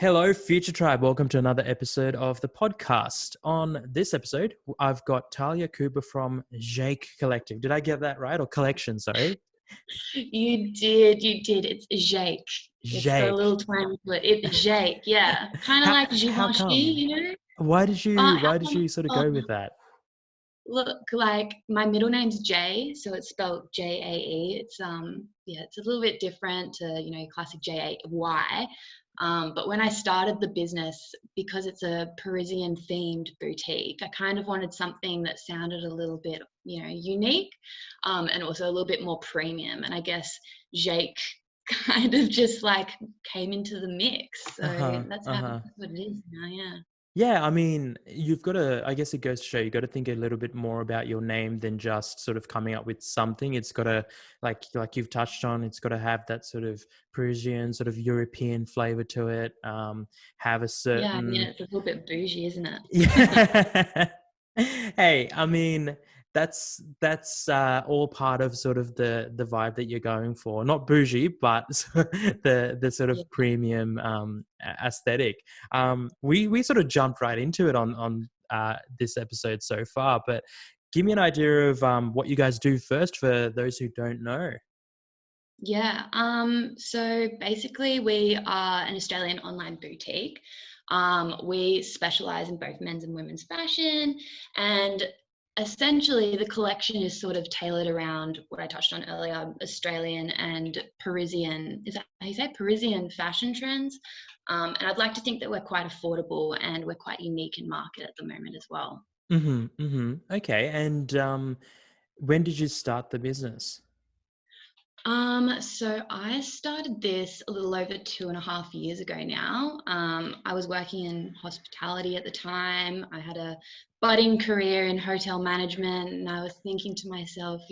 Hello, Future Tribe. Welcome to another episode of the podcast. On this episode, I've got Tahlia Cooper from Jaeke Collective. Did I get that right? Or Collection, sorry. You did. It's Jaeke. It's the Jaeke. little twang foot. It's Jaeke, yeah. Kind of How like how Givenchy, come? you know? Why did Uh, you why did you sort of um, go with that? Look, like my middle name's Jay, so it's spelled Jae. It's a little bit different to classic Jay. But when I started the business, because it's a Parisian themed boutique, I kind of wanted something that sounded a little bit unique, and also a little bit more premium. And I guess Jake kind of just like came into the mix. So Uh-huh. that's Uh-huh. what it is now. Yeah. Yeah, I mean, you've got to, I guess it goes to show you got to think a little bit more about your name than just sort of coming up with something. It's got to, like you've touched on, it's got to have that sort of Parisian, sort of European flavor to it. Have a Yeah, I mean, certain, it's a little bit bougie, isn't it? yeah. Hey, I mean, that's all part of sort of the vibe that you're going for. Not bougie, but the sort of Yeah. premium aesthetic. We sort of jumped right into it on this episode so far, but give me an idea of what you guys do first for those who don't know. Yeah. So basically we are an Australian online boutique. We specialize in both men's and women's fashion, and essentially the collection is sort of tailored around what I touched on earlier, Australian and Parisian, is that how you say, Parisian fashion trends. And I'd like to think that we're quite affordable and we're quite unique in market at the moment as well. Mm-hmm, mm-hmm. Okay, and when did you start the business? So I started this a little over 2.5 years ago now. I was working in hospitality at the time. I had a budding career in hotel management, and I was thinking to myself,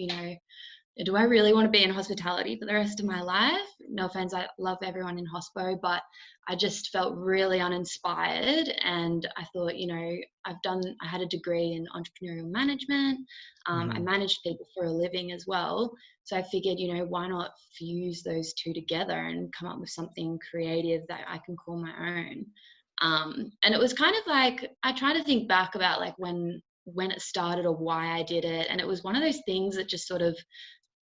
do I really want to be in hospitality for the rest of my life? No offense, I love everyone in hospo, but I just felt really uninspired. And I thought, I had a degree in entrepreneurial management. I Mm-hmm. managed people for a living as well. So I figured, why not fuse those two together and come up with something creative that I can call my own. And it was kind of like, I try to think back about like when it started or why I did it. And it was one of those things that just sort of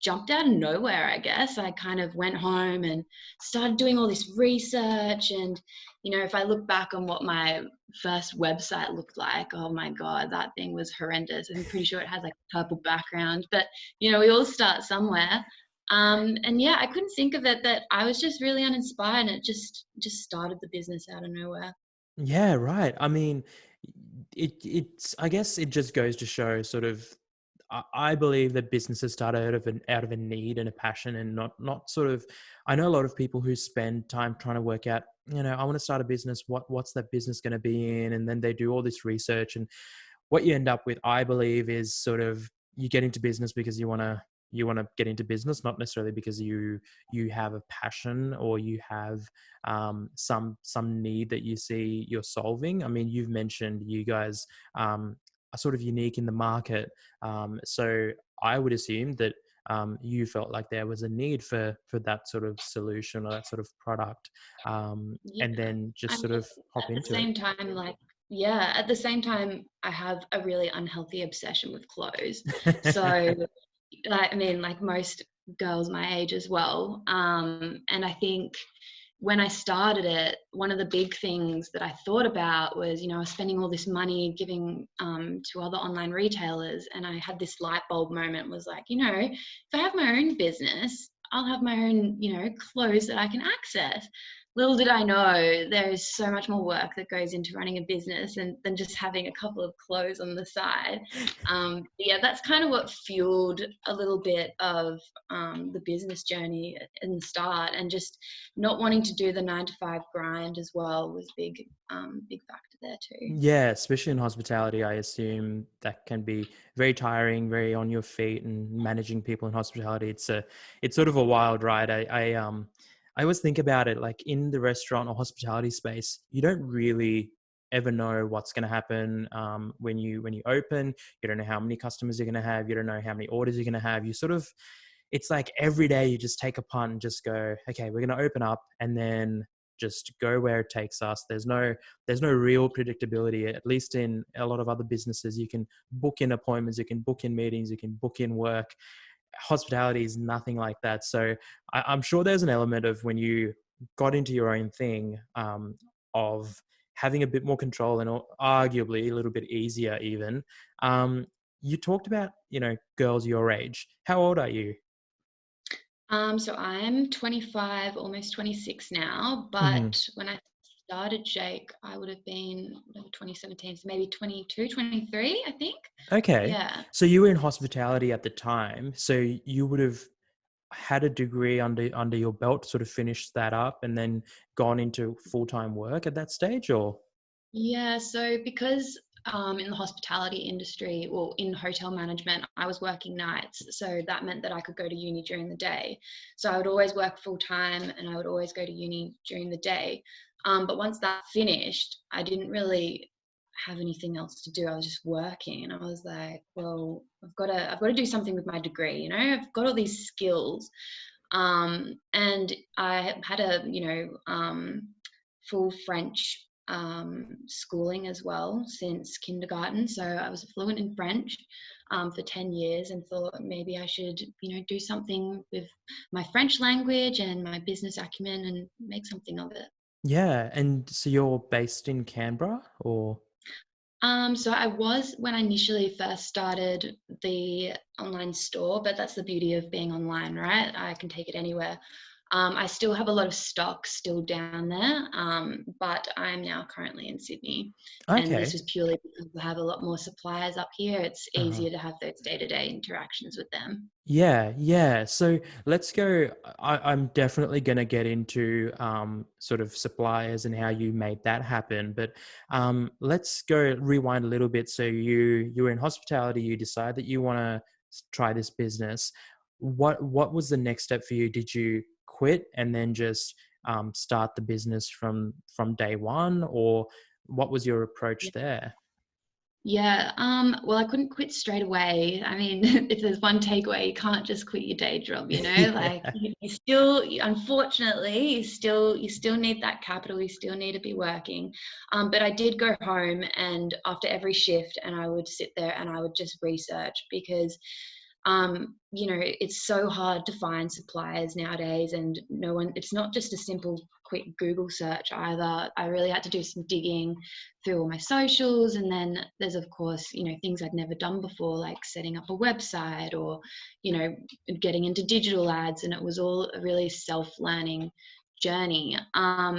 jumped out of nowhere, I guess. I kind of went home and started doing all this research. And, if I look back on what my first website looked like, oh my God, that thing was horrendous. I'm pretty sure it has like a purple background, but, we all start somewhere. And yeah, I couldn't think of it, that I was just really uninspired, and it just started the business out of nowhere. Yeah, right. I mean, it's I guess it just goes to show sort of I believe that businesses start out of a need and a passion, and not sort of. I know a lot of people who spend time trying to work out, I want to start a business. What's that business going to be in? And then they do all this research, and what you end up with, I believe, is sort of you get into business because you want to get into business, not necessarily because you have a passion or you have some need that you see you're solving. I mean, you've mentioned you guys are sort of unique in the market, so I would assume that you felt like there was a need for that sort of solution or that sort of product, Yeah. and then I just sort mean, of hop at the into it. same time, like, yeah, at the same time, I have a really unhealthy obsession with clothes. So, like, I mean, like most girls my age as well. And I think when I started it, one of the big things that I thought about was, I was spending all this money giving to other online retailers. And I had this light bulb moment, was like, if I have my own business, I'll have my own, clothes that I can access. Little did I know there is so much more work that goes into running a business and than just having a couple of clothes on the side. Yeah, that's kind of what fueled a little bit of the business journey in the start, and just not wanting to do the 9 to 5 grind as well was big factor there too. Yeah, especially in hospitality, I assume that can be very tiring, very on your feet, and managing people in hospitality. It's sort of a wild ride. I always think about it like in the restaurant or hospitality space, you don't really ever know what's going to happen when you open. You don't know how many customers you're going to have. You don't know how many orders you're going to have. You sort of, it's like every day you just take a punt and just go, okay, we're going to open up, and then just go where it takes us. There's no real predictability. At least in a lot of other businesses, you can book in appointments, you can book in meetings, you can book in work. Hospitality is nothing like that. So I'm sure there's an element of when you got into your own thing, of having a bit more control and arguably a little bit easier even. Um, you talked about, girls your age. How old are you? So I'm 25, almost 26 now, Hmm. but when I started Jake, I would have been 2017, so maybe 22, 23, I think. Okay. Yeah. So you were in hospitality at the time. So you would have had a degree under your belt, sort of finished that up and then gone into full-time work at that stage, or? Yeah, so because in the hospitality industry, or in hotel management, I was working nights. So that meant that I could go to uni during the day. So I would always work full time and I would always go to uni during the day. But once that finished, I didn't really have anything else to do. I was just working and I was like, well, I've got to do something with my degree, I've got all these skills. And I had a, full French schooling as well since kindergarten. So I was fluent in French for 10 years and thought maybe I should, do something with my French language and my business acumen and make something of it. Yeah. And so you're based in Canberra, or? So I was when I initially first started the online store, but that's the beauty of being online, right? I can take it anywhere. I still have a lot of stock still down there, but I'm now currently in Sydney. And this Okay. is purely because I have a lot more suppliers up here. It's Uh-huh. easier to have those day-to-day interactions with them. Yeah, yeah. So let's go. I'm definitely going to get into sort of suppliers and how you made that happen. But let's go rewind a little bit. So you were in hospitality. You decide that you want to try this business. What was the next step for you? Did you quit and then just start the business from day one, or what was your approach there? Yeah, well, I couldn't quit straight away. I mean, if there's one takeaway, you can't just quit your day job, like Yeah. you still, unfortunately, you still need that capital, you still need to be working. But I did go home and after every shift, and I would sit there and I would just research because it's so hard to find suppliers nowadays, and no one, it's not just a simple quick Google search either. I really had to do some digging through all my socials. And then there's, of course, things I'd never done before, like setting up a website or, you know, getting into digital ads. And it was all a really self-learning journey.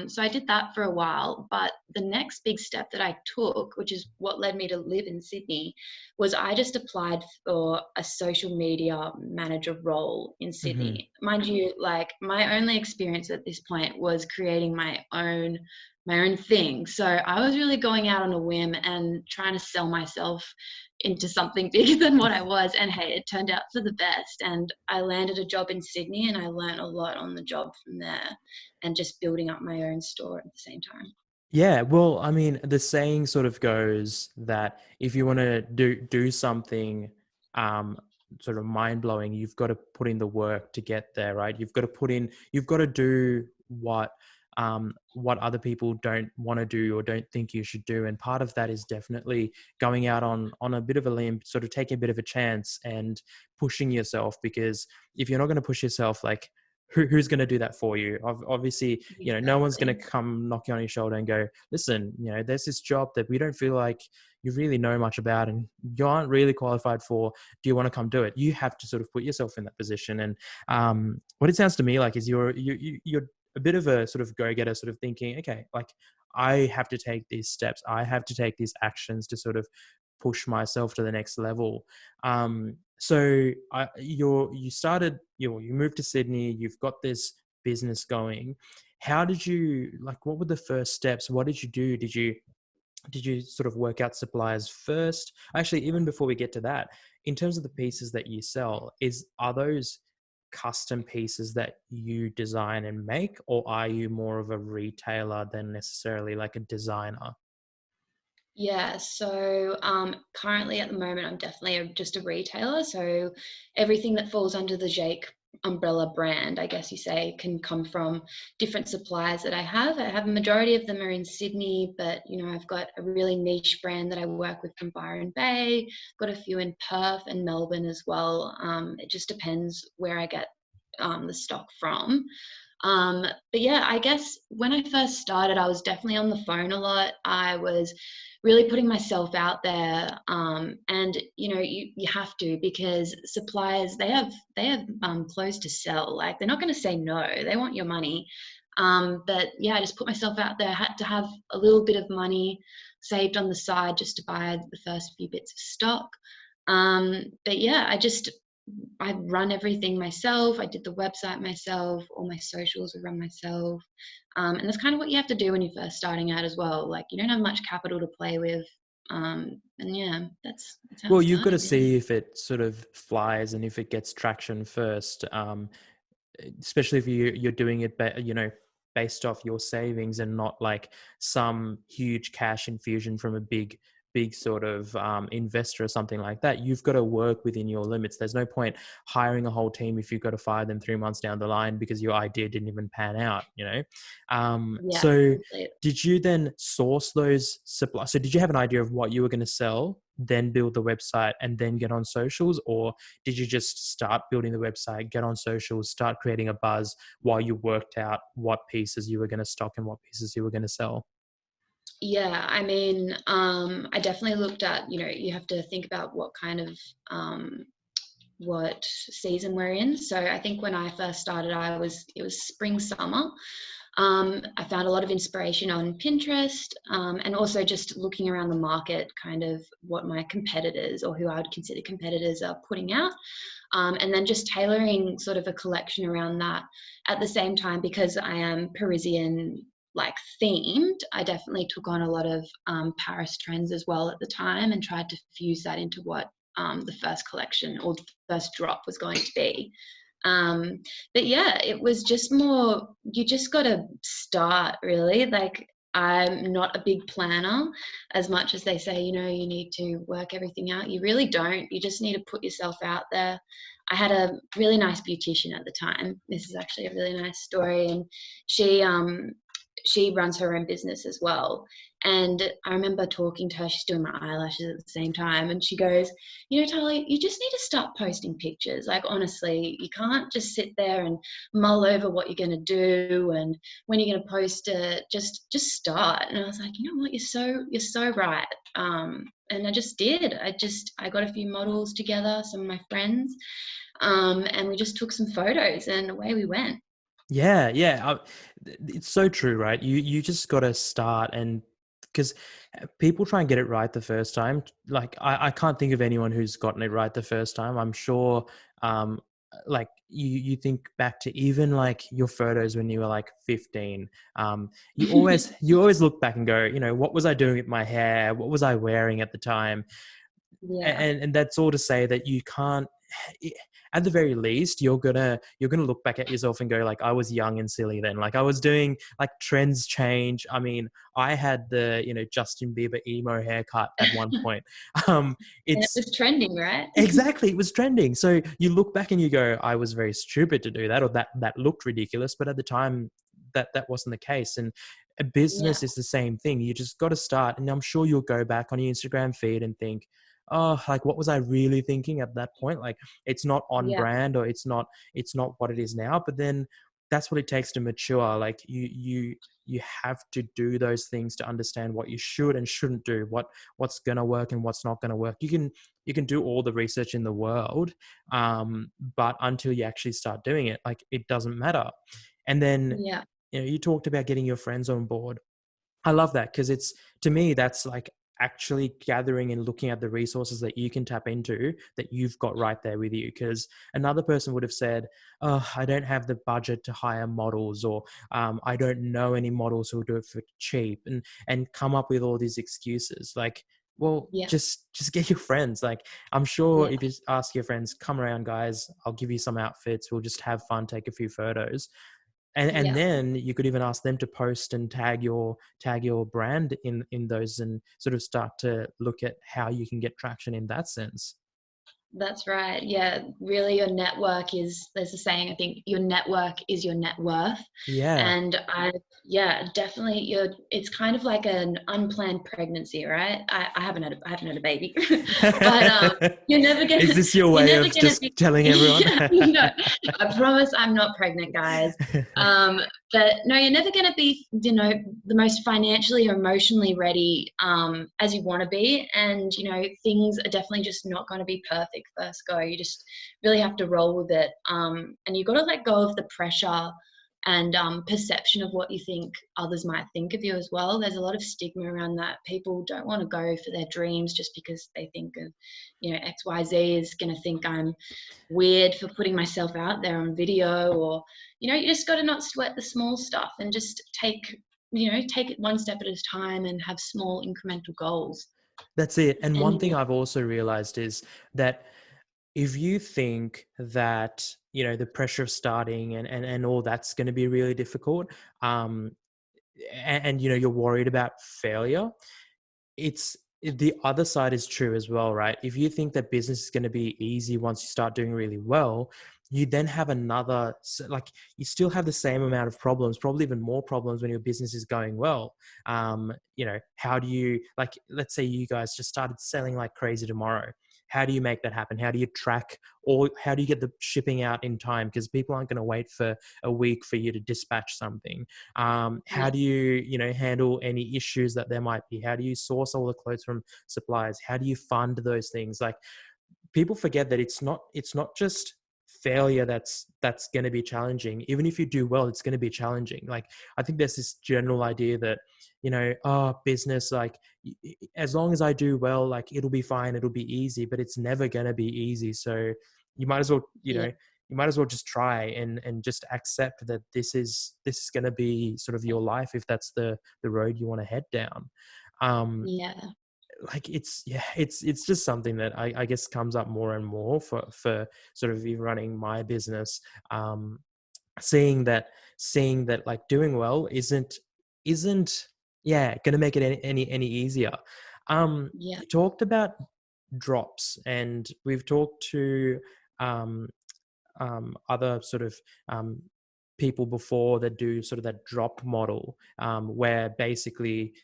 So I did that for a while. But the next big step that I took, which is what led me to live in Sydney, was I just applied for a social media manager role in Hmm. Sydney. Mind you, like my only experience at this point was creating my own thing. So I was really going out on a whim and trying to sell myself into something bigger than what I was. And hey, it turned out for the best. And I landed a job in Sydney and I learned a lot on the job from there and just building up my own store at the same time. Yeah, well, I mean, the saying sort of goes that if you want to do something um sort of mind-blowing, you've got to put in the work to get there, right? You've got to do what other people don't want to do or don't think you should do. And part of that is definitely going out on a bit of a limb, sort of taking a bit of a chance and pushing yourself, because if you're not going to push yourself, like who's going to do that for you? Obviously, no one's going to Exactly. come knocking on your shoulder and go, listen, there's this job that we don't feel like you really know much about and you aren't really qualified for. Do you want to come do it? You have to sort of put yourself in that position. And what it sounds to me like is you're a bit of a sort of go-getter, sort of thinking, okay, like I have to take these steps. I have to take these actions to sort of push myself to the next level. So you started, you moved to Sydney, you've got this business going. How did you, like, what were the first steps? What did you do? Did you sort of work out suppliers first? Actually, even before we get to that, in terms of the pieces that you sell, are those custom pieces that you design and make, or are you more of a retailer than necessarily like a designer? Yeah, so currently at the moment, I'm definitely just a retailer. So everything that falls under the Jake umbrella brand, I guess you say, can come from different suppliers that I have. I have a majority of them are in Sydney, but you know, I've got a really niche brand that I work with from Byron Bay, got a few in Perth and Melbourne as well. It just depends where I get the stock from. But yeah, I guess when I first started, I was definitely on the phone a lot. I was really putting myself out there, and you know, you have to, because suppliers, they have clothes to sell. Like, they're not going to say no, they want your money. But yeah, I just put myself out there. I had to have a little bit of money saved on the side just to buy the first few bits of stock. But yeah, I run everything myself. I did the website myself. All my socials were run myself. And that's kind of what you have to do when you're first starting out as well. Like, you don't have much capital to play with. And yeah, that's how it Well, you've got to started, really. see if it sort of flies and if it gets traction first. Especially if you're doing it, based off your savings and not like some huge cash infusion from a big sort of investor or something like that. You've got to work within your limits. There's no point hiring a whole team if you've got to fire them 3 months down the line because your idea didn't even pan out, you know. Yeah, So completely. did you then source those supplies? So did you have an idea of what you were going to sell, then build the website and then get on socials? Or did you just start building the website, get on socials, start creating a buzz while you worked out what pieces you were going to stock and what pieces you were going to sell? Yeah, I mean, I definitely looked at, you know, you have to think about um, what season we're in. So I think when I first started, it was spring, summer. I found a lot of inspiration on Pinterest, and also just looking around the market, kind of what my competitors, or who I would consider competitors, are putting out. And then just tailoring sort of a collection around that. At the same time, because I am Parisian like themed, I definitely took on a lot of Paris trends as well at the time, and tried to fuse that into what the first collection or the first drop was going to be. Um, but yeah, it was just more, you just got to start, really. Like, I'm not a big planner as much as they say, you know, you need to work everything out. You really don't. You just need to put yourself out there. I had a really nice beautician at the time. This is actually a really nice story. And she, she runs her own business as well. And I remember talking to her, she's doing my eyelashes at the same time. And she goes, you know, Talia, you just need to start posting pictures. Like, honestly, you can't just sit there and mull over what you're going to do and when you're going to post it. Just start. And I was like, you know what, you're so right. And I just did. I got a few models together, some of my friends, and we just took some photos and away we went. Yeah, yeah. It's so true, right? You just got to start, and because people try and get it right the first time. Like I can't think of anyone who's gotten it right the first time. I'm sure, um, like you think back to even like your photos when you were like 15. You always look back and go, you know, what was I doing with my hair? What was I wearing at the time? Yeah. And that's all to say that you can't, at the very least, you're gonna look back at yourself and go like, I was young and silly then. Like, I was doing, like, trends change. I mean, I had the, Justin Bieber emo haircut at one point. um And it it's was trending, right? exactly, it was trending. So you look back and you go, I was very stupid to do that, or that looked ridiculous, but at the time that wasn't the case. And a Yeah. business is the same thing. You just got to start, and I'm sure you'll go back on your Instagram feed and think, oh, like, what was I really thinking at that point? Like, it's not on Yeah. brand, or it's not what it is now. But then that's what it takes to mature. Like, you have to do those things to understand what you should and shouldn't do, what's gonna work and what's not gonna work. You can do all the research in the world, but until you actually start doing it, like, it doesn't matter. And then, Yeah. you talked about getting your friends on board. I love that, because it's, to me, that's like actually gathering and looking at the resources that you can tap into that you've got right there with you. Because another person would have said, oh, I don't have the budget to hire models, or I don't know any models who'll do it for cheap, and come up with all these excuses. Like, well, Yeah. just get your friends. Like, I'm sure Yeah. if you ask your friends, come around, guys, I'll give you some outfits, we'll just have fun, take a few photos. And Yeah. then you could even ask them to post and tag your brand in those, and sort of start to look at how you can get traction in that sense. That's right. Yeah, really your network is, there's a saying, I think your network is your net worth. Yeah. And yeah, definitely it's kind of like an unplanned pregnancy, right? I haven't had a baby, but Is this your you're way never of gonna just be, telling everyone? yeah, no, I promise I'm not pregnant, guys. Um, but no, you're never gonna be, the most financially or emotionally ready as you want to be, and things are definitely just not going to be perfect first go. You just really have to roll with it, and you've got to let go of the pressure and perception of what you think others might think of you as well. There's a lot of stigma around that. People don't want to go for their dreams just because they think of, XYZ is going to think I'm weird for putting myself out there on video, or you just got to not sweat the small stuff and just take it one step at a time and have small incremental goals. That's it. And And one thing I've also realized is that if you think that, the pressure of starting and all that's going to be really difficult, um, and you're worried about failure, it's the other side is true as well, right? If you think that business is going to be easy once you start doing really well, you then have like you still have the same amount of problems, probably even more problems when your business is going well. How do you, like, let's say you guys just started selling like crazy tomorrow. How do you make that happen? How do you track, or how do you get the shipping out in time? Because people aren't going to wait for a week for you to dispatch something. How yeah, do you, handle any issues that there might be? How do you source all the clothes from suppliers? How do you fund those things? Like, people forget that it's not just failure that's going to be challenging. Even if you do well, it's going to be challenging. Like, I think there's this general idea that, business, like, as long as I do well, like, it'll be fine, it'll be easy, but it's never going to be easy. So you might as well, yeah, just try and just accept that this is going to be sort of your life, if that's the road you want to head down. um yeah, like, it's just something that I guess comes up more and more for sort of even running my business. um seeing that like doing well isn't gonna make it any easier. yeah. You talked about drops, and we've talked to um other sort of people before that do sort of that drop model, where basically,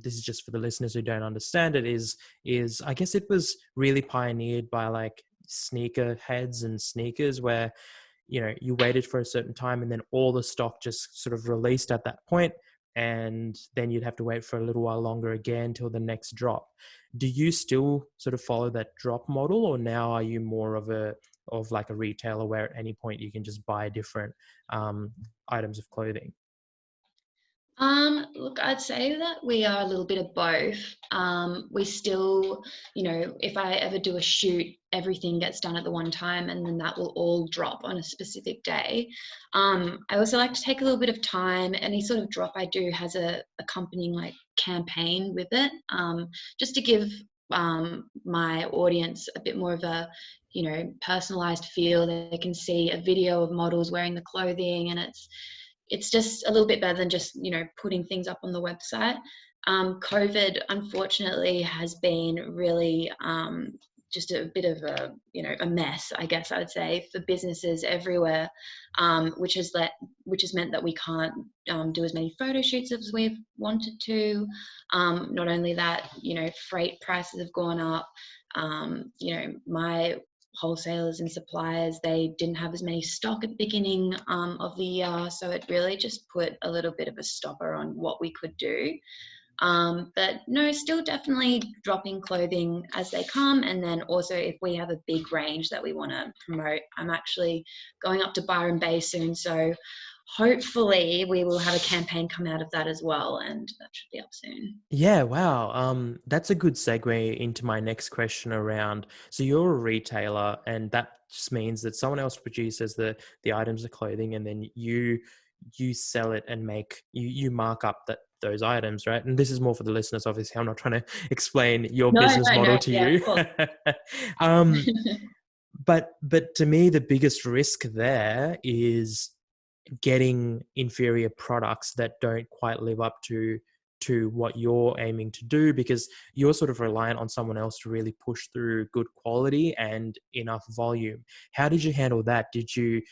this is just for the listeners who don't understand it, is I guess it was really pioneered by like sneaker heads and sneakers, where you waited for a certain time and then all the stock just sort of released at that point, and then you'd have to wait for a little while longer again till the next drop. Do you still sort of follow that drop model, or now are you more of like a retailer where at any point you can just buy different um, items of clothing? Look, I'd say that we are a little bit of both. We still, if I ever do a shoot, everything gets done at the one time and then that will all drop on a specific day. I also like to take a little bit of time. Any sort of drop I do has a accompanying like campaign with it, just to give my audience a bit more of a, personalized feel. They can see a video of models wearing the clothing, and it's just a little bit better than just putting things up on the website. COVID unfortunately has been really just a bit of a mess, I guess I would say, for businesses everywhere, which has meant that we can't do as many photo shoots as we've wanted to. Not only that, freight prices have gone up. My wholesalers and suppliers, they didn't have as many stock at the beginning of the year, so it really just put a little bit of a stopper on what we could do. But no, still definitely dropping clothing as they come, and then also if we have a big range that we want to promote. I'm actually going up to Byron Bay soon, so hopefully we will have a campaign come out of that as well, and that should be up soon. Yeah, wow. That's a good segue into my next question around. So you're a retailer, and that just means that someone else produces the items of clothing, and then you sell it and you mark up those items, right? And this is more for the listeners. Obviously, I'm not trying to explain your No, business no, model no. to Yeah, you. of course. um, but to me, the biggest risk there is getting inferior products that don't quite live up to to what you're aiming to do, because you're sort of reliant on someone else to really push through good quality and enough volume. How did you handle that? Did you,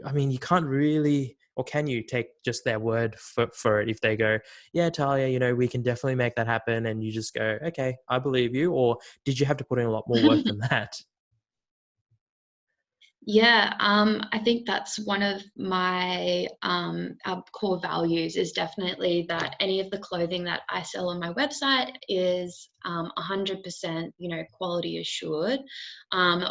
I mean, you can't really, or can you take just their word for it if they go, yeah, Talia, we can definitely make that happen, and you just go, okay, I believe you? Or did you have to put in a lot more work than that? Yeah, I think that's one of my our core values is definitely that any of the clothing that I sell on my website is 100%, quality assured. Um,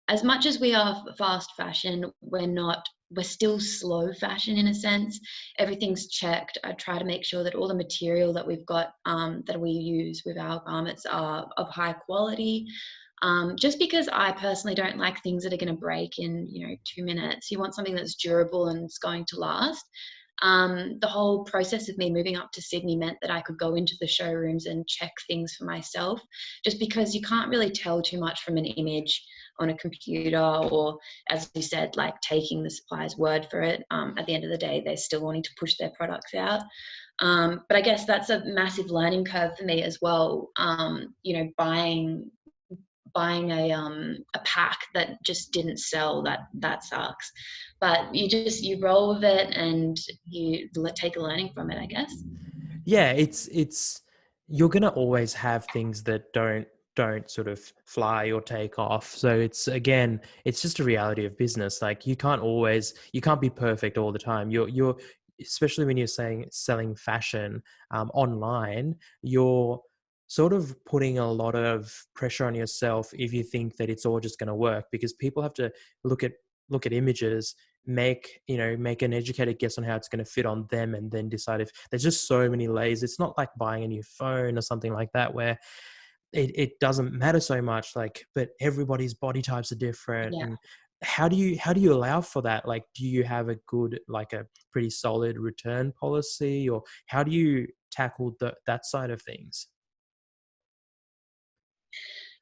as much as we are fast fashion, we're not. We're still slow fashion in a sense. Everything's checked. I try to make sure that all the material that we've got that we use with our garments are of high quality. Just because I personally don't like things that are going to break in 2 minutes. You want something that's durable and it's going to last. The whole process of me moving up to Sydney meant that I could go into the showrooms and check things for myself, just because you can't really tell too much from an image on a computer, or as you said, like taking the supplier's word for it. At the end of the day, they're still wanting to push their products out. But I guess that's a massive learning curve for me as well. Buying a pack that just didn't sell, that sucks, but you roll with it and you take a learning from it, I guess. Yeah, it's you're gonna always have things that don't sort of fly or take off. So it's, again, it's just a reality of business. Like, you can't be perfect all the time. You're especially when you're saying selling fashion online, you're sort of putting a lot of pressure on yourself if you think that it's all just going to work, because people have to look at images, make an educated guess on how it's going to fit on them, and then decide. If there's just so many layers, it's not like buying a new phone or something like that, where it doesn't matter so much, like, but everybody's body types are different. Yeah. And how do you allow for that? Like, do you have a good, like a pretty solid return policy, or how do you tackle that side of things?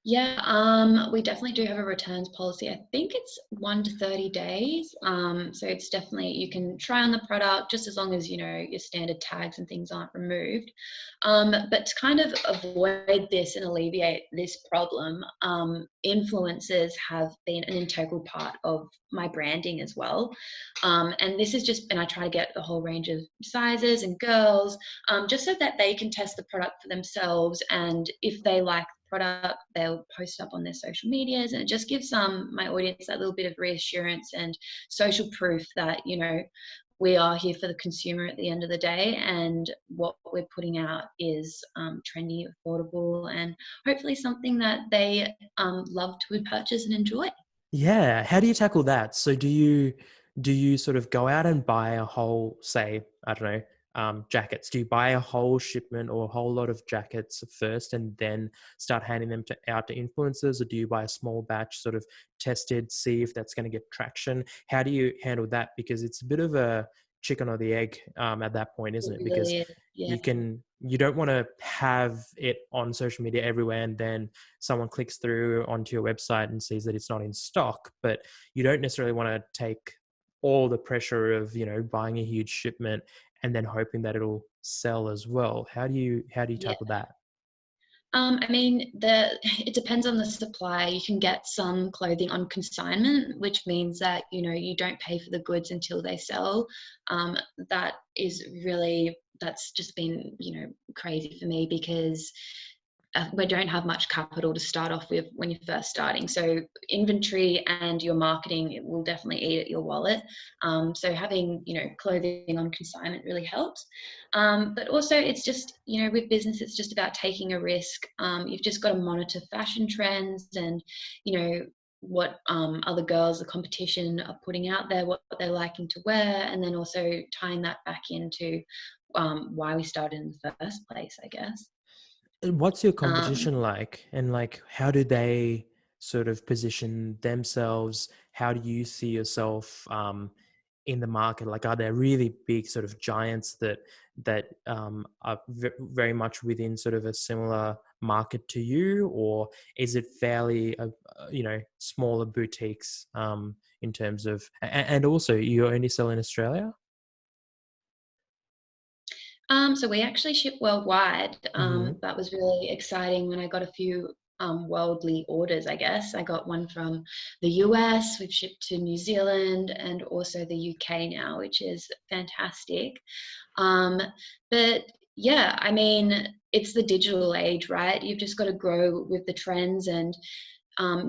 Yeah, we definitely do have a returns policy. I think it's 1 to 30 days. So it's definitely, you can try on the product just as long as your standard tags and things aren't removed. But to kind of avoid this and alleviate this problem, influencers have been an integral part of my branding as well. And this is just, and I try to get a whole range of sizes and girls, just so that they can test the product for themselves. And if they like product, they'll post up on their social medias, and it just gives my audience that little bit of reassurance and social proof that we are here for the consumer at the end of the day, and what we're putting out is trendy, affordable, and hopefully something that they love to purchase and enjoy. Yeah. How do you tackle that? So do you sort of go out and buy a whole, say, I don't know, jackets? Do you buy a whole shipment or a whole lot of jackets first and then start handing them out to influencers? Or do you buy a small batch, sort of tested, see if that's going to get traction? How do you handle that? Because it's a bit of a chicken or the egg at that point, isn't It it? Because really is, yeah. you don't want to have it on social media everywhere, and then someone clicks through onto your website and sees that it's not in stock. But you don't necessarily want to take all the pressure of buying a huge shipment and then hoping that it'll sell as well. How do you Yeah. tackle that? I mean, it depends on the supplier. You can get some clothing on consignment, which means that you don't pay for the goods until they sell. That is really, that's just been crazy for me, because we don't have much capital to start off with when you're first starting. So inventory and your marketing, it will definitely eat at your wallet. So having clothing on consignment really helps. But also, it's just with business, it's just about taking a risk. You've just got to monitor fashion trends and what other girls, the competition, are putting out there, what they're liking to wear, and then also tying that back into why we started in the first place, I guess. And what's your Um, competition like? And like, how do they sort of position themselves? How do you see yourself in the market? Like, are there really big sort of giants that are very much within sort of a similar market to you, or is it fairly smaller boutiques in terms of? And also, you only sell in Australia? So we actually ship worldwide. Hmm. That was really exciting when I got a few worldly orders, I guess. I got one from the US, we've shipped to New Zealand, and also the UK now, which is fantastic. Um, but yeah, I mean, it's the digital age, right? You've just got to grow with the trends, and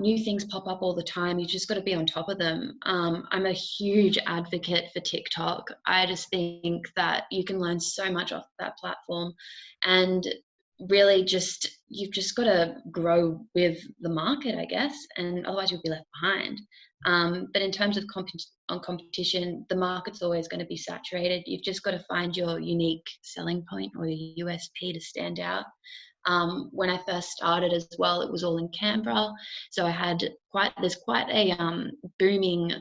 new things pop up all the time. You just got to be on top of them. I'm a huge advocate for TikTok. I just think that you can learn so much off that platform, and really just you've just got to grow with the market, I guess, and otherwise you'll be left behind. But in terms of competition, the market's always going to be saturated. You've just got to find your unique selling point or your USP to stand out. When I first started as well, it was all in Canberra, so there's quite a booming,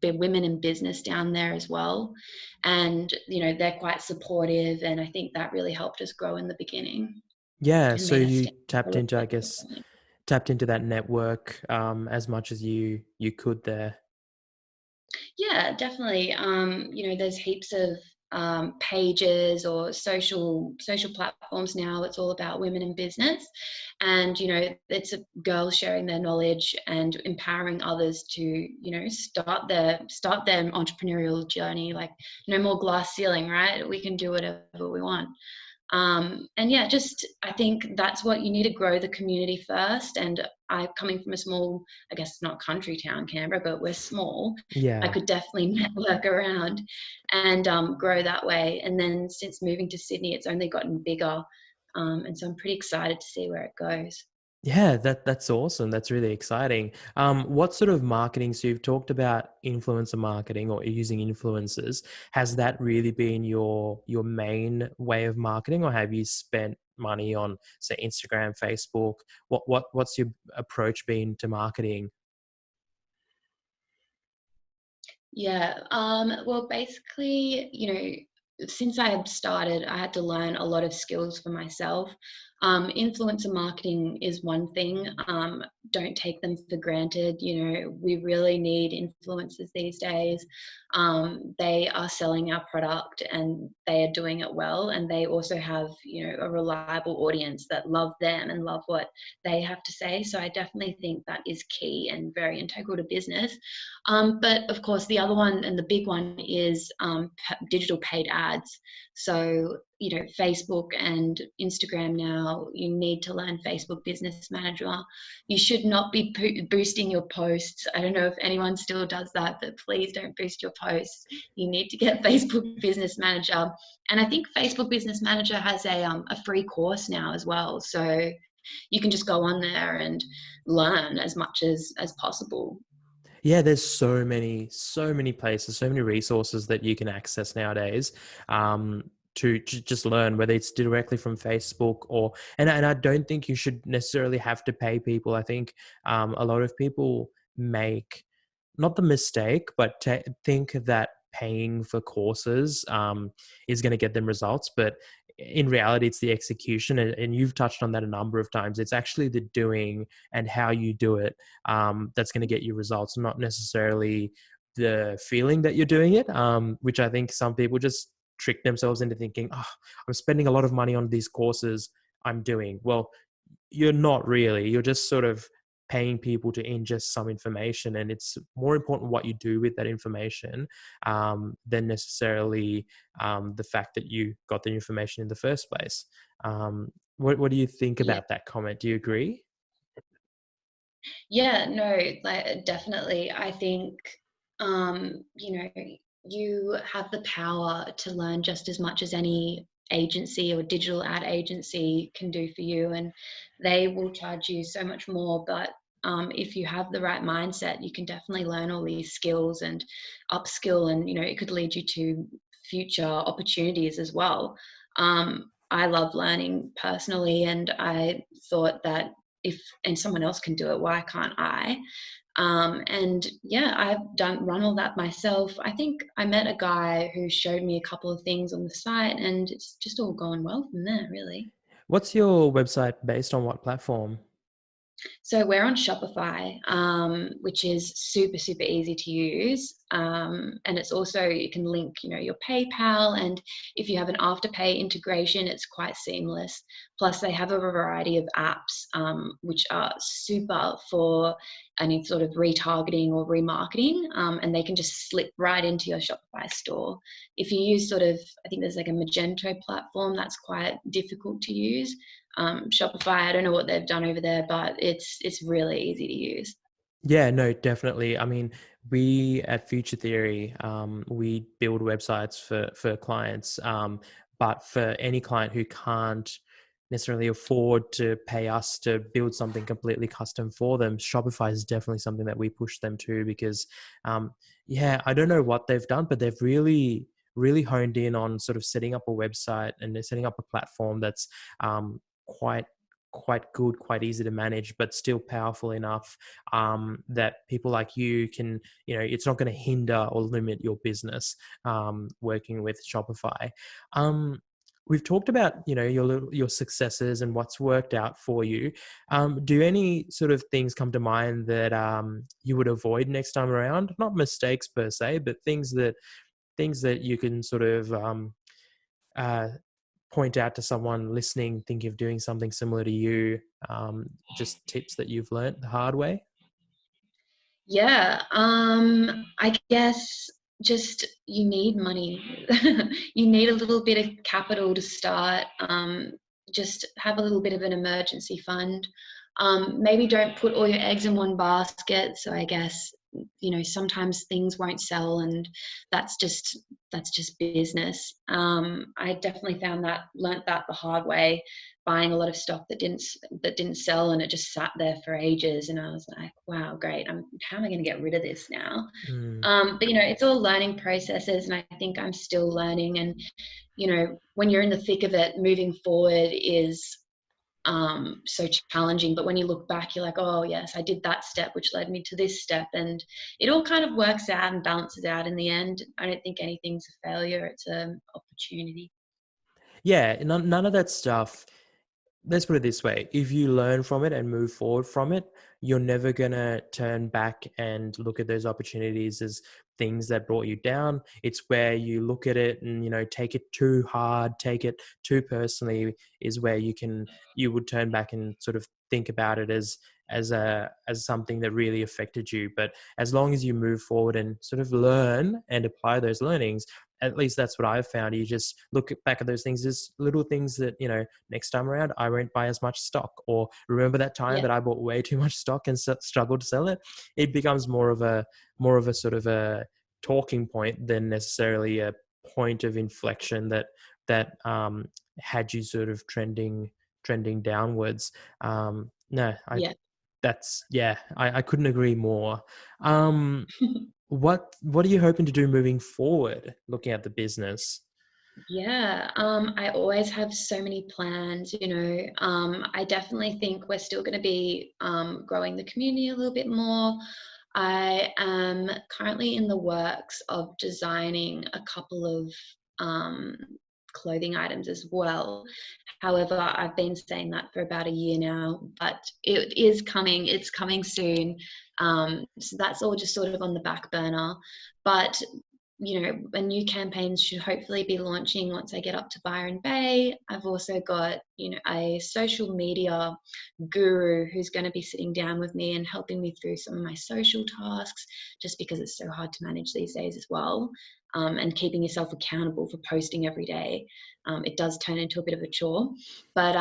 women in business down there as well, and they're quite supportive, and I think that really helped us grow in the beginning Yeah, and so made us you stand a tapped little into, I bit guess, differently. tapped into that network as much as you could there. Yeah, definitely. There's heaps of pages or social platforms now. It's all about women in business, and it's girls sharing their knowledge and empowering others to start their entrepreneurial journey. Like no more glass ceiling, right? We can do whatever we want. And yeah, just I think that's what you need to grow the community first. And I, coming from a small, I guess not country town, Canberra, but we're small. I Yeah. could definitely network around and grow that way. And then since moving to Sydney, it's only gotten bigger, and so I'm pretty excited to see where it goes. Yeah, that's awesome. That's really exciting. What sort of marketing? So you've talked about influencer marketing or using influencers. Has that really been your main way of marketing, or have you spent money on, say, Instagram, Facebook? What's your approach been to marketing? Yeah. Well, basically, since I had started, I had to learn a lot of skills for myself. Influencer marketing is one thing. Don't take them for granted. We really need influencers these days. They are selling our product and they are doing it well. And they also have, a reliable audience that love them and love what they have to say. So I definitely think that is key and very integral to business. But of course, the other one and the big one is digital paid ads. So, Facebook and Instagram now, you need to learn Facebook Business Manager. You should not be boosting your posts. I don't know if anyone still does that, but please don't boost your posts. You need to get Facebook Business Manager. And I think Facebook Business Manager has a free course now as well. So you can just go on there and learn as much as possible. Yeah, there's so many places, so many resources that you can access nowadays to just learn, whether it's directly from Facebook or, and I don't think you should necessarily have to pay people. I think a lot of people make not the mistake, but think that paying for courses is going to get them results. But in reality, it's the execution. And you've touched on that a number of times. It's actually the doing and how you do it that's going to get you results, not necessarily the feeling that you're doing it, which I think some people just trick themselves into thinking, oh, I'm spending a lot of money on these courses I'm doing. Well, you're not really. You're just sort of paying people to ingest some information, and it's more important what you do with that information than necessarily the fact that you got the information in the first place. What do you think Yeah. about that comment? Do you agree? Yeah, no, like definitely. I think um, you know, you have the power to learn just as much as any agency or digital ad agency can do for you, and they will charge you so much more. But if you have the right mindset, you can definitely learn all these skills and upskill, and it could lead you to future opportunities as well. I love learning personally, and I thought that if and someone else can do it, why can't I? And yeah, I've run all that myself. I think I met a guy who showed me a couple of things on the site, and it's just all going well from there, really. What's your website based on? What platform? So we're on Shopify, which is super, super easy to use. And it's also, you can link, your PayPal, and if you have an Afterpay integration, it's quite seamless. Plus they have a variety of apps, which are super for any sort of retargeting or remarketing, and they can just slip right into your Shopify store. If you use I think there's like a Magento platform that's quite difficult to use. Shopify, I don't know what they've done over there, but it's really easy to use. Yeah, no, definitely. I mean, we at Future Theory, we build websites for clients, but for any client who can't necessarily afford to pay us to build something completely custom for them, Shopify is definitely something that we push them to because, yeah, I don't know what they've done, but they've really honed in on sort of setting up a website and they're setting up a platform that's quite good, quite easy to manage, but still powerful enough that people like you can, it's not going to hinder or limit your business working with Shopify. We've talked about, your successes and what's worked out for you. Do any sort of things come to mind that you would avoid next time around? Not mistakes per se, but things that you can sort of uh, point out to someone listening, thinking of doing something similar to you, just tips that you've learned the hard way? Yeah, I guess just you need money. You need a little bit of capital to start. Just have a little bit of an emergency fund. Maybe don't put all your eggs in one basket. So I guess, sometimes things won't sell, and that's just business. I definitely learnt that the hard way, buying a lot of stock that didn't sell, and it just sat there for ages, and I was like, wow, great, how am I going to get rid of this now? Mm. But it's all learning processes, and I think I'm still learning. And when you're in the thick of it, moving forward is so challenging, but when you look back, you're like, oh yes, I did that step which led me to this step, and it all kind of works out and balances out in the end. I don't think anything's a failure, it's an opportunity. Yeah, none of that stuff. Let's put it this way: if you learn from it and move forward from it, you're never gonna turn back and look at those opportunities as things that brought you down. It's where you look at it and take it too hard, take it too personally, is where you would turn back and sort of think about it as something that really affected you. But as long as you move forward and sort of learn and apply those learnings, at least that's what I've found. You just look back at those things as little things that, next time around, I won't buy as much stock. Or remember that time Yeah, that I bought way too much stock and struggled to sell it? It becomes more of a sort of a talking point than necessarily a point of inflection that had you sort of trending downwards. No, yeah. I couldn't agree more. Um, what are you hoping to do moving forward, looking at the business? Yeah, I always have so many plans, I definitely think we're still going to be growing the community a little bit more. I am currently in the works of designing a couple of um, clothing items as well. However, I've been saying that for about a year now, but it is coming. It's coming soon. So that's all just sort of on the back burner. But a new campaign should hopefully be launching once I get up to Byron Bay. I've also got, a social media guru who's going to be sitting down with me and helping me through some of my social tasks, just because it's so hard to manage these days as well. And keeping yourself accountable for posting every day. It does turn into a bit of a chore. But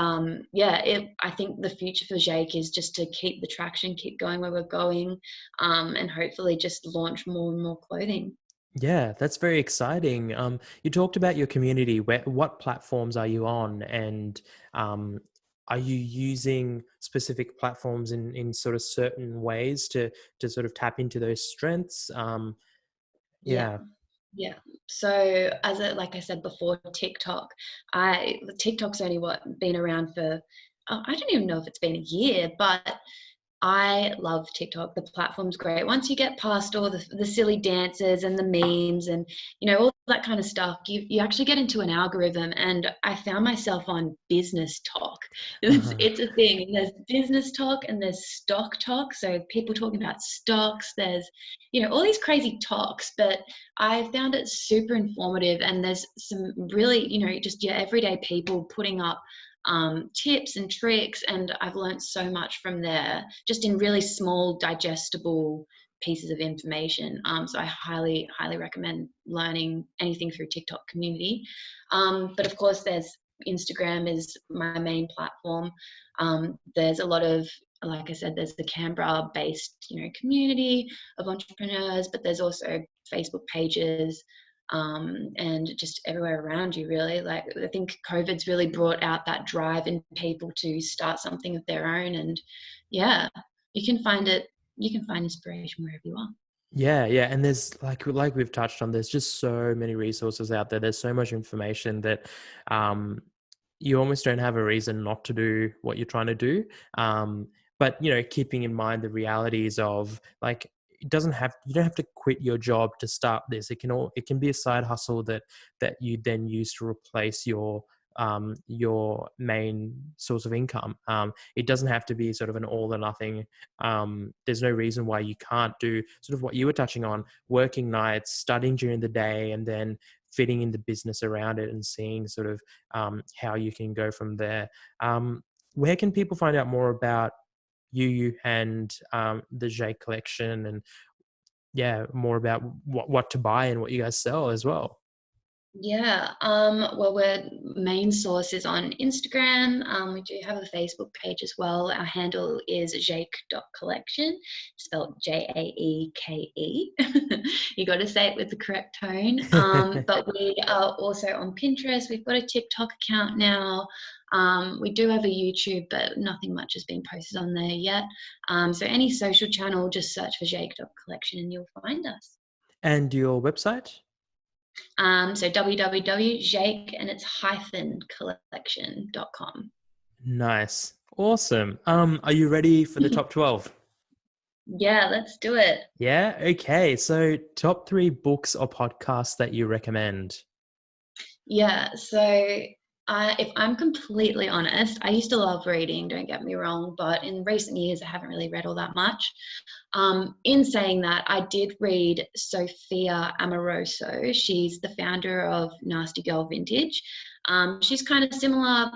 yeah, I think the future for Jaeke is just to keep the traction, keep going where we're going, and hopefully just launch more and more clothing. Yeah, that's very exciting. You talked about your community. What platforms are you on, and um, are you using specific platforms in sort of certain ways to sort of tap into those strengths? Yeah. Yeah. Yeah. So like I said before, TikTok's only been around for, I don't even know if it's been a year, but I love TikTok. The platform's great. Once you get past all the silly dances and the memes and all that kind of stuff, you actually get into an algorithm. And I found myself on business talk. Uh-huh. It's a thing. And there's business talk and there's stock talk. So people talking about stocks, there's, all these crazy talks, but I found it super informative. And there's some really, just your everyday people putting up tips and tricks. And I've learned so much from there, just in really small, digestible pieces of information. So I highly, highly recommend learning anything through TikTok community. But of course, there's Instagram is my main platform. There's a lot of, like I said, there's the Canberra-based, community of entrepreneurs, but there's also Facebook pages, and just everywhere around you, really. Like, I think COVID's really brought out that drive in people to start something of their own, and yeah, you can find it. You can find inspiration wherever you are. Yeah, yeah, and there's like we've touched on. There's just so many resources out there. There's so much information that you almost don't have a reason not to do what you're trying to do. But keeping in mind the realities of, like, you don't have to quit your job to start this. It can be a side hustle that you then use to replace your main source of income. It doesn't have to be sort of an all or nothing. There's no reason why you can't do sort of what you were touching on, working nights, studying during the day, and then fitting in the business around it and seeing sort of how you can go from there. Where can people find out more about you and the Jaeke Collection, and more about what to buy and what you guys sell as well? Yeah, well, we're main source is on Instagram. We do have a Facebook page as well. Our handle is jaeke.collection, spelled Jaeke. You got to say it with the correct tone. But we are also on Pinterest. We've got a TikTok account now. We do have a YouTube, but nothing much has been posted on there yet. So any social channel, just search for Jaeke.collection and you'll find us. And your website? So www.jaeke and it's -collection.com. Nice. Awesome. Are you ready for the top 12? Yeah, let's do it. Yeah. Okay. So top 3 books or podcasts that you recommend. Yeah, so if I'm completely honest, I used to love reading, don't get me wrong, but in recent years, I haven't really read all that much. In saying that, I did read Sophia Amoroso. She's the founder of Nasty Girl Vintage. She's kind of similar,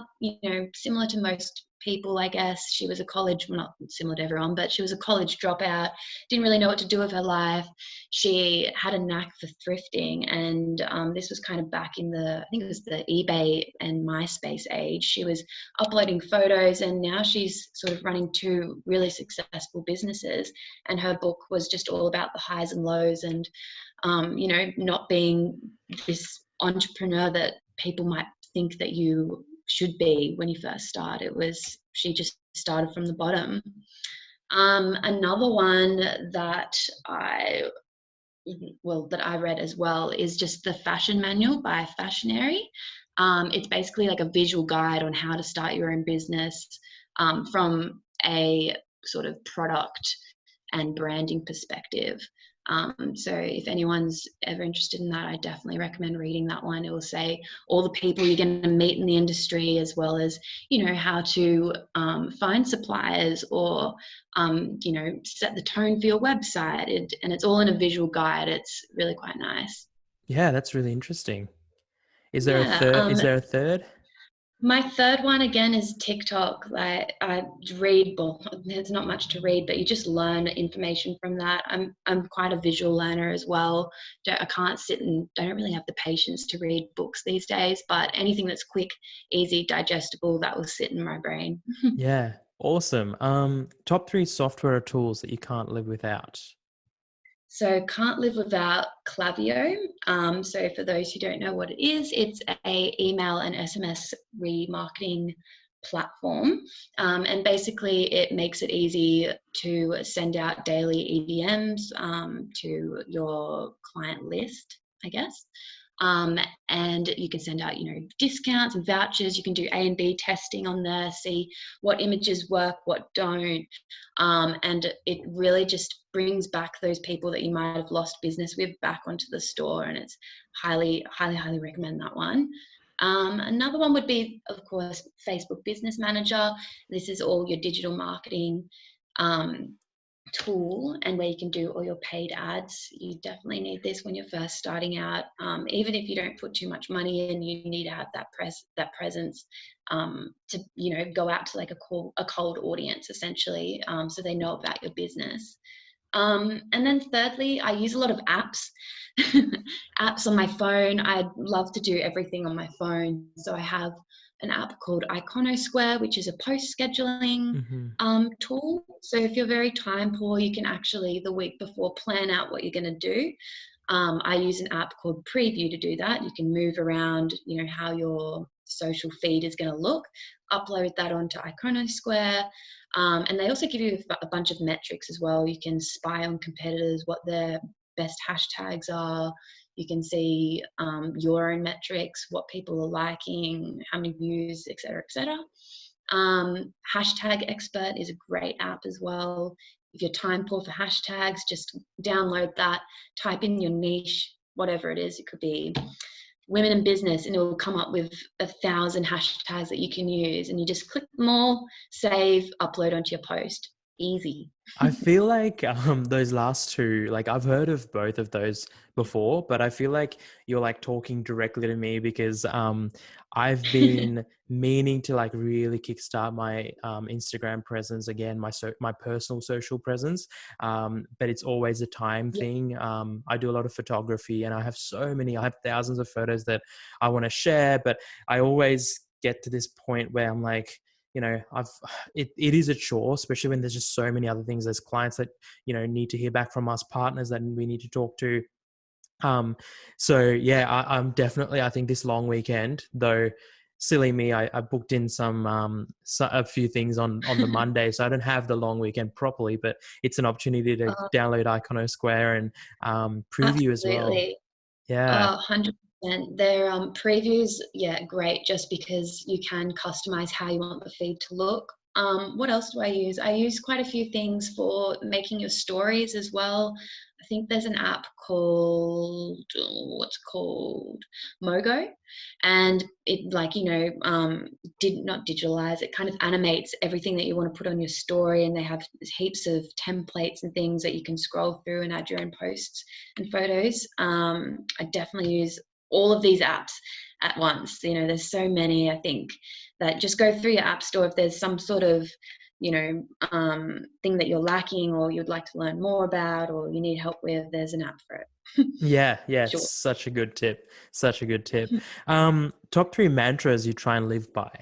similar to most people, I guess. She was a college, well, not similar to everyone, but she was a college dropout, didn't really know what to do with her life. She had a knack for thrifting, and this was kind of back in I think it was the eBay and MySpace age. She was uploading photos, and now she's sort of running 2 really successful businesses. And her book was just all about the highs and lows, and not being this entrepreneur that people might think that you should be when you first start. She just started from the bottom. Another one that I read as well is just the Fashion Manual by Fashionary. It's basically like a visual guide on how to start your own business, from a sort of product and branding perspective. So if anyone's ever interested in that, I definitely recommend reading that one. It will say all the people you're going to meet in the industry, as well as, how to find suppliers, or, set the tone for your website. And it's all in a visual guide. It's really quite nice. Yeah, that's really interesting. Is there a Yeah. third? Is there a third? My third one again is TikTok. Like, I read, well, there's not much to read, but you just learn information from that. I'm quite a visual learner as well. I can't sit and don't really have the patience to read books these days, but anything that's quick, easy, digestible, that will sit in my brain. Yeah. Awesome. Top 3 software or tools that you can't live without. So can't live without Klaviyo. So for those who don't know what it is, it's a email and SMS remarketing platform. And basically it makes it easy to send out daily EDMs to your client list, I guess. And you can send out, discounts and vouchers. You can do A and B testing on there, see what images work, what don't. And it really just brings back those people that you might have lost business with back onto the store. And it's highly, highly, highly recommend that one. Another one would be, of course, Facebook Business Manager. This is all your digital marketing tool, and where you can do all your paid ads. You definitely need this when you're first starting out. Even if you don't put too much money in, you need to have that presence to, you know, go out to like a cold audience essentially, so they know about your business. And then thirdly, I use a lot of apps. Apps on my phone. I love to do everything on my phone. So I have an app called Iconosquare, which is a post scheduling Mm-hmm. tool. So if you're very time poor, you can actually the week before plan out what you're going to do. I use an app called Preview to do that. You can move around, you know, how your social feed is going to look, upload that onto Iconosquare. And they also give you a bunch of metrics as well. You can spy on competitors, what their best hashtags are. You can see your own metrics, what people are liking, how many views, etc., etc. Hashtag Expert is a great app as well. If you're time poor for hashtags, just download that, type in your niche, whatever it is. It could be women in business, and it will come up with 1,000 hashtags that you can use, and you just click them all, save, upload onto your post. Easy. I feel like those last two, like I've heard of both of those before, but I feel like you're like talking directly to me because I've been meaning to like really kickstart my Instagram presence again, my personal social presence, but it's always a time Yeah. thing. I do a lot of photography, and I have thousands of photos that I want to share, but I always get to this point where I'm like, you know, it is a chore, especially when there's just so many other things. There's clients that, you know, need to hear back from us, partners that we need to talk to. So yeah, I'm definitely, I think this long weekend, though silly me, I booked in a few things on the Monday, so I don't have the long weekend properly, but it's an opportunity to uh, download Iconosquare and preview as well. Absolutely. Yeah. 100%. Their previews, yeah, great, just because you can customize how you want the feed to look. What else do I use? I use quite a few things for making your stories as well. I think there's an app called, what's called Mogo, and it, like, you know, did not digitalize, it kind of animates everything that you want to put on your story, and they have heaps of templates and things that you can scroll through and add your own posts and photos. I definitely use all of these apps at once. You know, there's so many, I think, that just go through your app store. If there's some sort of, you know, thing that you're lacking or you'd like to learn more about or you need help with, there's an app for it. Yeah, Sure. such a good tip. Such a good tip. Top three mantras you try and live by.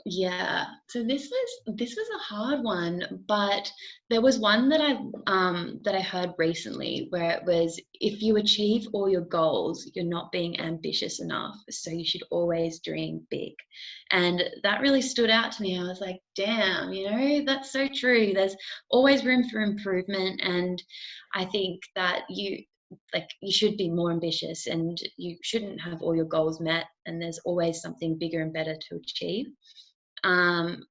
Yeah, so this was a hard one, but there was one that I heard recently where it was, if you achieve all your goals, you're not being ambitious enough, so you should always dream big. And that really stood out to me. I was like, damn, you know, that's so true. There's always room for improvement, and I think that you should be more ambitious, and you shouldn't have all your goals met, and there's always something bigger and better to achieve.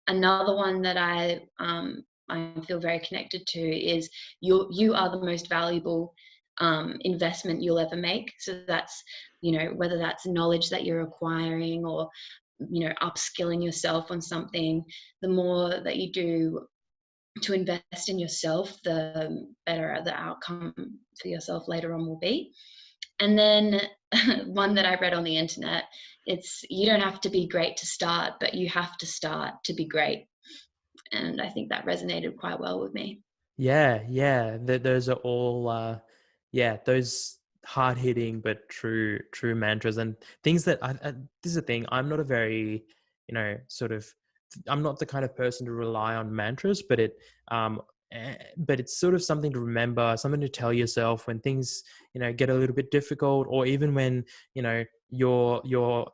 Another one that I feel very connected to is you are the most valuable investment you'll ever make. So that's, you know, whether that's knowledge that you're acquiring or, you know, upskilling yourself on something, the more that you do to invest in yourself, the better the outcome for yourself later on will be. And then one that I read on the internet, it's, you don't have to be great to start, but you have to start to be great. And I think that resonated quite well with me. Yeah. Those are all, yeah, those hard hitting but true mantras and things that this is the thing. I'm not a very, you know, sort of, I'm not the kind of person to rely on mantras, but but it's sort of something to remember, something to tell yourself when things, you know, get a little bit difficult, or even when, you know, you're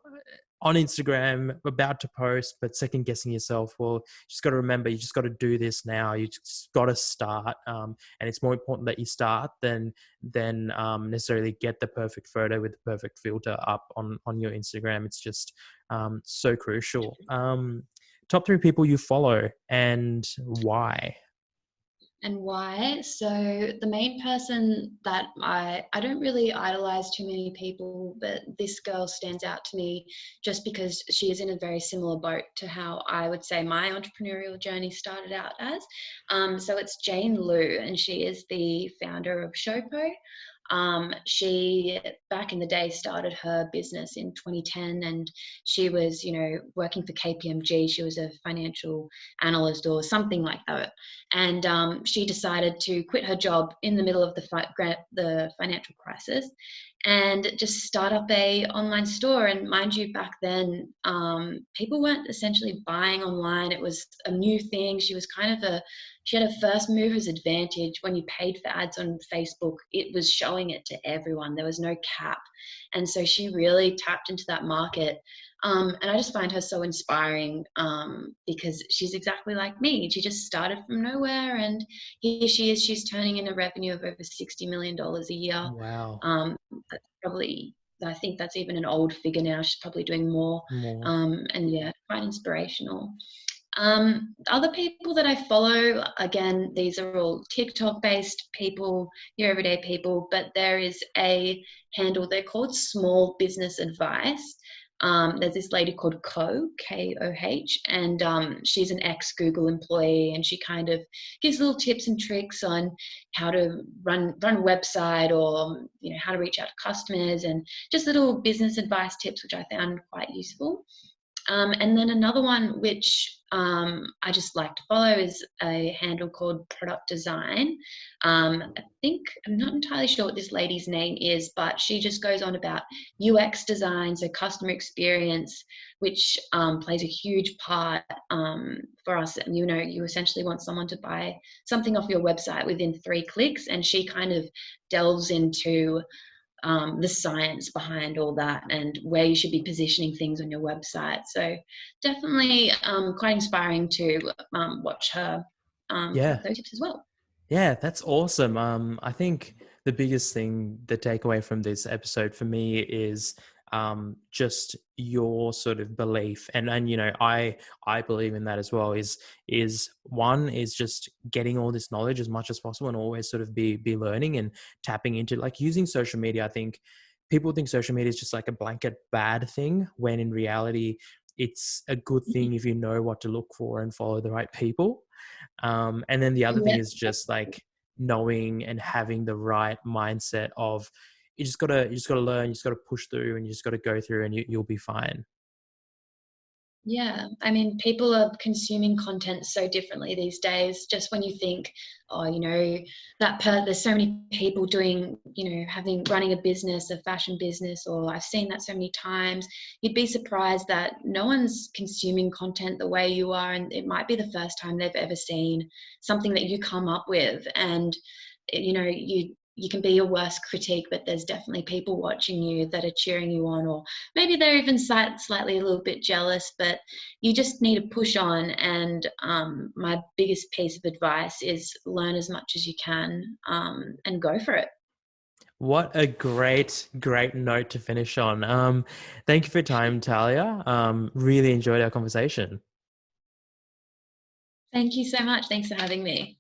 on Instagram about to post, but second guessing yourself. Well, you just got to remember, you just got to do this now. You just got to start, and it's more important that you start than necessarily get the perfect photo with the perfect filter up on your Instagram. It's just so crucial. Top three people you follow and why? And why? So the main person that I don't really idolize too many people, but this girl stands out to me just because she is in a very similar boat to how I would say my entrepreneurial journey started out as. So it's Jane Liu, and she is the founder of Showpo. She back in the day started her business in 2010, and she was, working for KPMG. She was a financial analyst or something like that, and she decided to quit her job in the middle of the financial crisis and just start up a online store. And mind you, back then people weren't essentially buying online. It was a new thing. She had a first mover's advantage. When you paid for ads on Facebook, it was showing it to everyone. There was no cap. And so she really tapped into that market. And I just find her so inspiring because she's exactly like me. She just started from nowhere, and here she is. She's turning in a revenue of over $60 million a year. Wow. That's probably, I think that's even an old figure now. She's probably doing more. More. And yeah, quite inspirational. Other people that I follow, again, these are all TikTok based people, your everyday people, but there is a handle, they're called Small Business Advice. There's this lady called Koh, and she's an ex Google employee, and she kind of gives little tips and tricks on how to run a website, or how to reach out to customers, and just little business advice tips, which I found quite useful. And then another one which I just like to follow is a handle called Product Design. I think, I'm not entirely sure what this lady's name is, but she just goes on about UX design, so customer experience, which plays a huge part for us. And you essentially want someone to buy something off your website within 3 clicks, and she kind of delves into the science behind all that and where you should be positioning things on your website. So definitely quite inspiring to watch her for Yeah. those tips as well. Yeah, that's awesome. I think the biggest thing, the takeaway from this episode for me is just your sort of belief, and I believe in that as well. Is one is just getting all this knowledge as much as possible, and always sort of be learning and tapping into, like, using social media. I think people think social media is just like a blanket bad thing, when in reality it's a good thing if you know what to look for and follow the right people. And then the other thing Yeah. is just like knowing and having the right mindset of, you just gotta learn, you just gotta push through, and you just gotta go through, and you'll be fine. Yeah, I mean, people are consuming content so differently these days. Just when you think, oh, there's so many people doing, running a business, a fashion business, or I've seen that so many times, you'd be surprised that no one's consuming content the way you are. And it might be the first time they've ever seen something that you come up with. And, you can be your worst critique, but there's definitely people watching you that are cheering you on, or maybe they're even slightly a little bit jealous, but you just need to push on. And my biggest piece of advice is learn as much as you can, and go for it. What a great note to finish on. Thank you for your time, Talia. Really enjoyed our conversation. Thank you so much. Thanks for having me.